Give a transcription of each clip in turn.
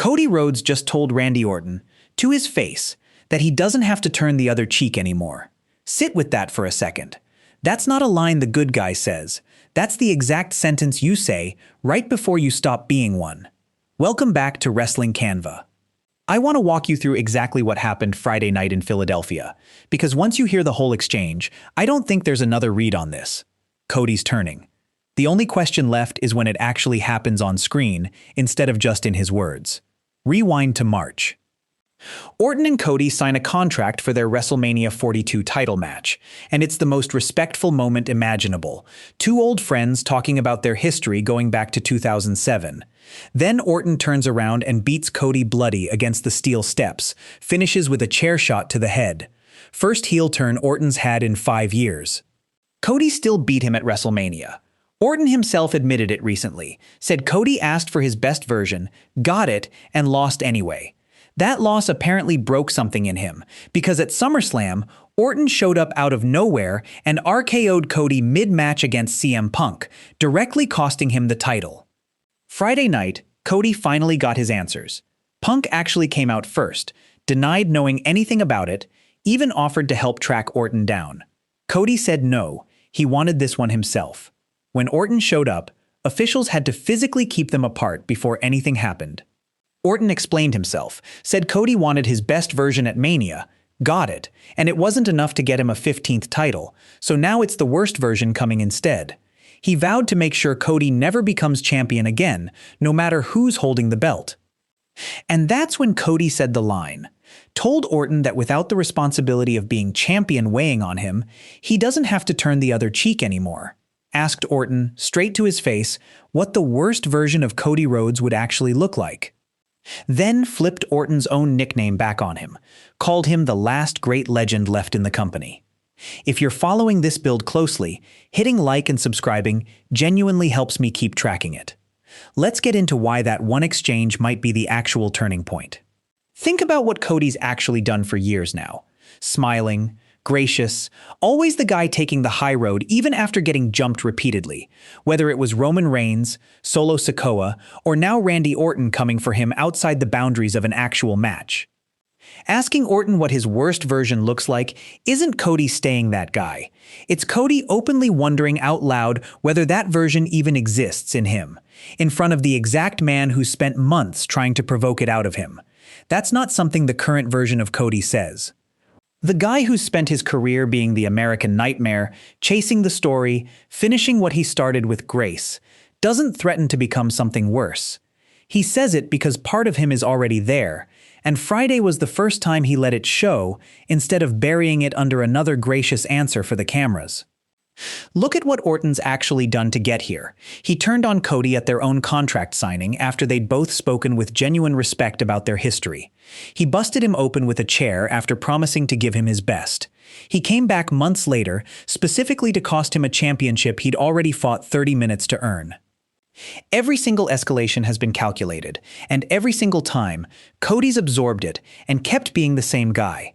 Cody Rhodes just told Randy Orton, to his face, that he doesn't have to turn the other cheek anymore. Sit with that for a second. That's not a line the good guy says. That's the exact sentence you say right before you stop being one. Welcome back to WrestlingCannva. I want to walk you through exactly what happened Friday night in Philadelphia, because once you hear the whole exchange, I don't think there's another read on this. Cody's turning. The only question left is when it actually happens on screen, instead of just in his words. Rewind to March. Orton and Cody sign a contract for their WrestleMania 42 title match, and it's the most respectful moment imaginable. Two old friends talking about their history going back to 2007. Then Orton turns around and beats Cody bloody against the steel steps, finishes with a chair shot to the head. First heel turn Orton's had in 5 years. Cody still beat him at WrestleMania. Orton himself admitted it recently, said Cody asked for his best version, got it, and lost anyway. That loss apparently broke something in him, because at SummerSlam, Orton showed up out of nowhere and RKO'd Cody mid-match against CM Punk, directly costing him the title. Friday night, Cody finally got his answers. Punk actually came out first, denied knowing anything about it, even offered to help track Orton down. Cody said no, he wanted this one himself. When Orton showed up, officials had to physically keep them apart before anything happened. Orton explained himself, said Cody wanted his best version at Mania, got it, and it wasn't enough to get him a 15th title, so now it's the worst version coming instead. He vowed to make sure Cody never becomes champion again, no matter who's holding the belt. And that's when Cody said the line, told Orton that without the responsibility of being champion weighing on him, he doesn't have to turn the other cheek anymore. Asked Orton, straight to his face, what the worst version of Cody Rhodes would actually look like. Then flipped Orton's own nickname back on him, called him the last great legend left in the company. If you're following this build closely, hitting like and subscribing genuinely helps me keep tracking it. Let's get into why that one exchange might be the actual turning point. Think about what Cody's actually done for years now. Smiling, gracious, always the guy taking the high road even after getting jumped repeatedly, whether it was Roman Reigns, Solo Sikoa, or now Randy Orton coming for him outside the boundaries of an actual match. Asking Orton what his worst version looks like isn't Cody staying that guy. It's Cody openly wondering out loud whether that version even exists in him, in front of the exact man who spent months trying to provoke it out of him. That's not something the current version of Cody says. The guy who spent his career being the American Nightmare, chasing the story, finishing what he started with grace, doesn't threaten to become something worse. He says it because part of him is already there, and Friday was the first time he let it show instead of burying it under another gracious answer for the cameras. Look at what Orton's actually done to get here. He turned on Cody at their own contract signing after they'd both spoken with genuine respect about their history. He busted him open with a chair after promising to give him his best. He came back months later, specifically to cost him a championship he'd already fought 30 minutes to earn. Every single escalation has been calculated, and every single time, Cody's absorbed it and kept being the same guy.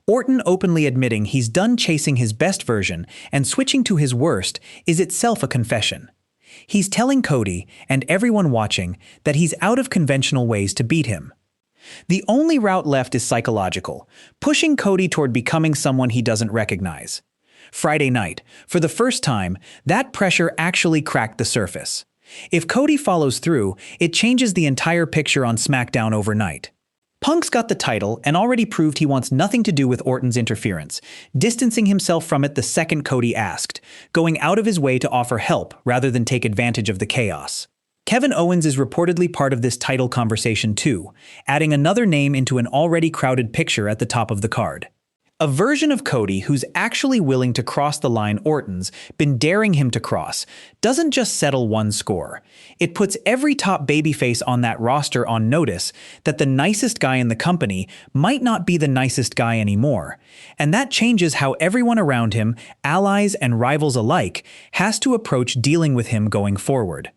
Orton openly admitting he's done chasing his best version and switching to his worst is itself a confession. He's telling Cody, and everyone watching, that he's out of conventional ways to beat him. The only route left is psychological, pushing Cody toward becoming someone he doesn't recognize. Friday night, for the first time, that pressure actually cracked the surface. If Cody follows through, it changes the entire picture on SmackDown overnight. Punk's got the title and already proved he wants nothing to do with Orton's interference, distancing himself from it the second Cody asked, going out of his way to offer help rather than take advantage of the chaos. Kevin Owens is reportedly part of this title conversation too, adding another name into an already crowded picture at the top of the card. A version of Cody who's actually willing to cross the line Orton's been daring him to cross doesn't just settle one score. It puts every top babyface on that roster on notice that the nicest guy in the company might not be the nicest guy anymore. And that changes how everyone around him, allies and rivals alike, has to approach dealing with him going forward.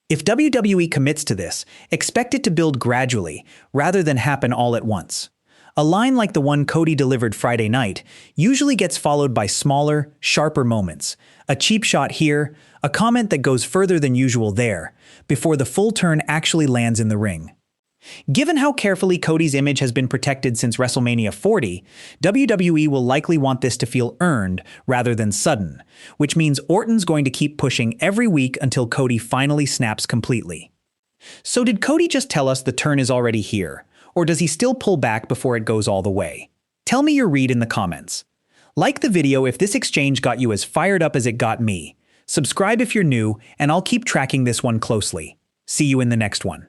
If WWE commits to this, expect it to build gradually rather than happen all at once. A line like the one Cody delivered Friday night usually gets followed by smaller, sharper moments, a cheap shot here, a comment that goes further than usual there, before the full turn actually lands in the ring. Given how carefully Cody's image has been protected since WrestleMania 40, WWE will likely want this to feel earned rather than sudden, which means Orton's going to keep pushing every week until Cody finally snaps completely. So did Cody just tell us the turn is already here, or does he still pull back before it goes all the way? Tell me your read in the comments. Like the video if this exchange got you as fired up as it got me. Subscribe if you're new, and I'll keep tracking this one closely. See you in the next one.